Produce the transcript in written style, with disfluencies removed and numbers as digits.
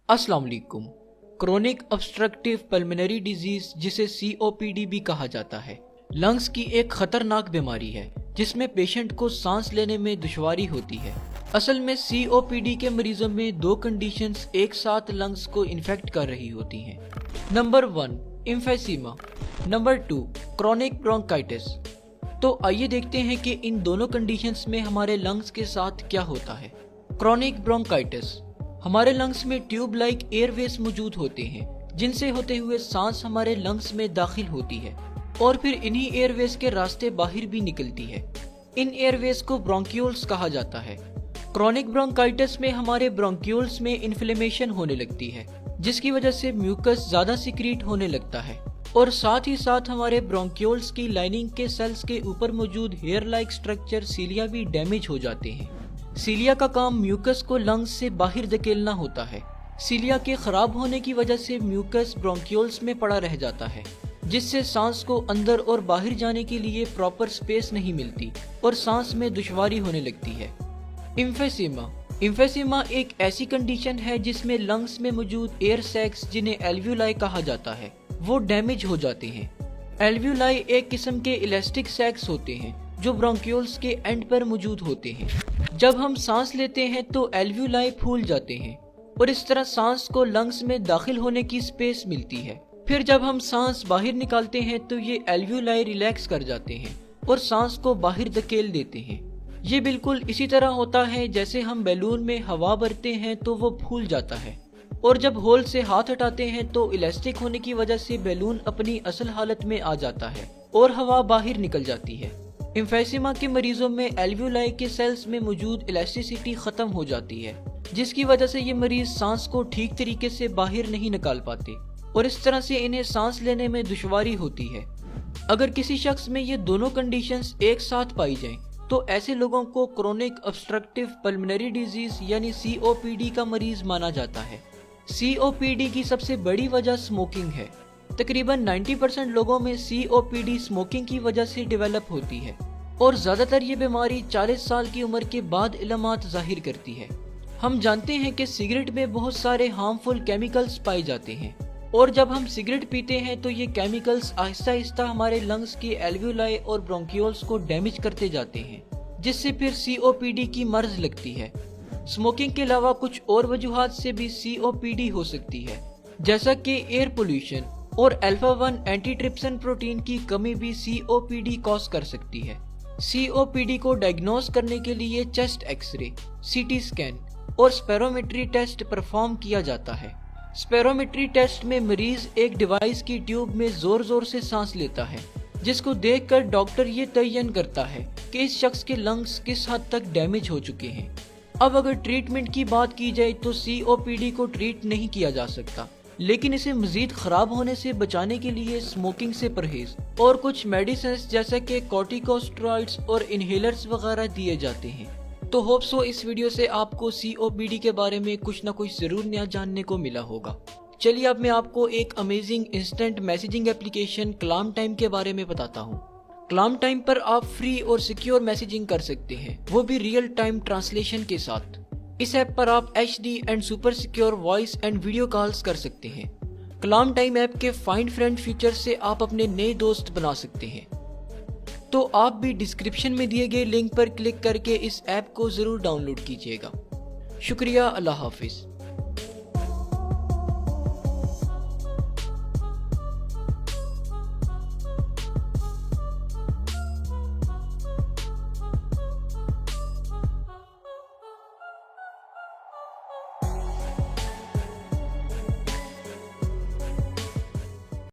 अस्सलाम वालेकुम। Chronic obstructive pulmonary disease जिसे COPD भी कहा जाता है, लंग्स की एक खतरनाक बीमारी है जिसमें पेशेंट को सांस लेने में दुश्वारी होती है। असल में COPD के मरीजों में दो कंडीशंस एक साथ लंग्स को इन्फेक्ट कर रही होती हैं। Number 1 emphysema, number 2 chronic bronchitis. तो आइए देखते हैं कि इन दोनों कंडीशंस में हमारे लंग्स के साथ क्या होता है। क्रोनिक ब्रोंकाइटिस, हमारे लंग्स में ट्यूब लाइक एयरवेज मौजूद होते हैं जिनसे होते हुए सांस हमारे लंग्स में दाखिल होती है और फिर इन्हीं एयरवेज के रास्ते बाहर भी निकलती है। इन एयरवेज को ब्रोंक्यूल्स कहा जाता है। क्रोनिक ब्रोंकाइटिस में हमारे ब्रोंक्यूल्स में इन्फ्लेमेशन होने लगती है जिसकी वजह से म्यूकस ज्यादा सिक्रीट होने लगता है और साथ ही साथ हमारे ब्रोंक्यूल्स की लाइनिंग के सेल्स के ऊपर मौजूद हेयर लाइक स्ट्रक्चर सीलिया भी डैमेज हो जाते हैं। सीलिया का काम म्यूकस को लंग्स से बाहर धकेलना होता है। सीलिया के खराब होने की वजह से म्यूकस ब्रोंक्यूल्स में पड़ा रह जाता है जिससे सांस को अंदर और बाहर जाने के लिए प्रॉपर स्पेस नहीं मिलती और सांस में दुश्वारी होने लगती है। एम्फीसीमा, एम्फीसीमा एक ऐसी कंडीशन है जिसमें लंग्स में मौजूद एयर सैक्स जिन्हें एल्वियोलाई कहा जाता है वो डैमेज हो जाते हैं। एल्वियोलाई एक किस्म के इलास्टिक सैक्स होते हैं जो ब्रोंक्यूल्स के एंड पर मौजूद होते हैं। जब हम सांस लेते हैं तो एल्वियोलाई फूल जाते हैं और इस तरह सांस को लंग्स में दाखिल होने की स्पेस मिलती है। फिर जब हम सांस बाहर निकालते हैं तो ये एल्वियोलाई रिलैक्स कर जाते हैं और सांस को बाहर धकेल देते हैं। ये बिल्कुल इसी तरह होता है जैसे हम बैलून में हवा भरते हैं तो वो फूल जाता है और जब होल से हाथ हटाते हैं तो इलास्टिक होने की वजह से बैलून अपनी असल हालत में आ जाता है और हवा बाहर निकल जाती है। एम्फीसीमा के मरीजों में एल्वियोलाई के सेल्स में मौजूद इलास्टिसिटी खत्म हो जाती है जिसकी वजह से ये मरीज सांस को ठीक तरीके से बाहर नहीं निकाल पाते और इस तरह से इन्हें सांस लेने में दुश्वारी होती है। अगर किसी शख्स में ये दोनों कंडीशंस एक साथ पाई जाएं तो ऐसे लोगों को क्रोनिक ऑब्स्ट्रक्टिव पल्मोनरी डिजीज यानी COPD का मरीज माना जाता है। COPD की सबसे बड़ी वजह स्मोकिंग है। तकरीबन 90% लोगों में COPD स्मोकिंग की वजह से डेवलप होती है और ज्यादातर ये बीमारी 40 साल की उम्र के बाद इलामात जाहिर करती है। हम जानते हैं कि सिगरेट में बहुत सारे हार्मफुल केमिकल्स पाए जाते हैं और जब हम सिगरेट पीते हैं तो ये केमिकल्स आहिस्ता आहिस्ता हमारे लंग्स के एल्वियोलाई और ब्रोंक्यूल्स को डैमेज करते जाते हैं जिससे फिर COPD की मर्ज लगती है। स्मोकिंग के अलावा कुछ और वजूहात से भी COPD हो सकती है जैसा कि एयर पोल्यूशन और अल्फा-1 एंटीट्रिप्सिन प्रोटीन की कमी भी COPD कॉज कर सकती है। COPD को डायग्नोज करने के लिए चेस्ट एक्सरे, CT स्कैन और स्पेरोमेट्री टेस्ट परफॉर्म किया जाता है। स्पेरोमेट्री टेस्ट में मरीज एक डिवाइस की ट्यूब में जोर जोर से सांस लेता है जिसको देखकर डॉक्टर ये तयन करता है कि इस शख्स के लंग्स किस हद तक डैमेज हो चुके हैं। अब अगर ट्रीटमेंट की बात की जाए तो COPD को ट्रीट नहीं किया जा सकता लेकिन इसे मजीद खराब होने से बचाने के लिए स्मोकिंग से परहेज और कुछ मेडिसिन जैसे कि कॉर्टिकोस्टेरॉइड्स और इनहेलर्स वगैरह दिए जाते हैं। तो होप सो इस वीडियो से आपको COPD के बारे में कुछ ना कुछ जरूर नया जानने को मिला होगा। चलिए अब मैं आपको एक अमेजिंग इंस्टेंट मैसेजिंग एप्लीकेशन कलाम टाइम के बारे में बताता हूँ। कलाम टाइम पर आप फ्री और सिक्योर मैसेजिंग कर सकते हैं, वो भी रियल टाइम ट्रांसलेशन के साथ। इस ऐप पर आप HD and super secure voice and video calls कर सकते हैं। कलाम टाइम ऐप के फाइंड फ्रेंड फीचर से आप अपने नए दोस्त बना सकते हैं। तो आप भी डिस्क्रिप्शन में दिए गए लिंक पर क्लिक करके इस ऐप को जरूर डाउनलोड कीजिएगा। शुक्रिया, अल्लाह हाफिज।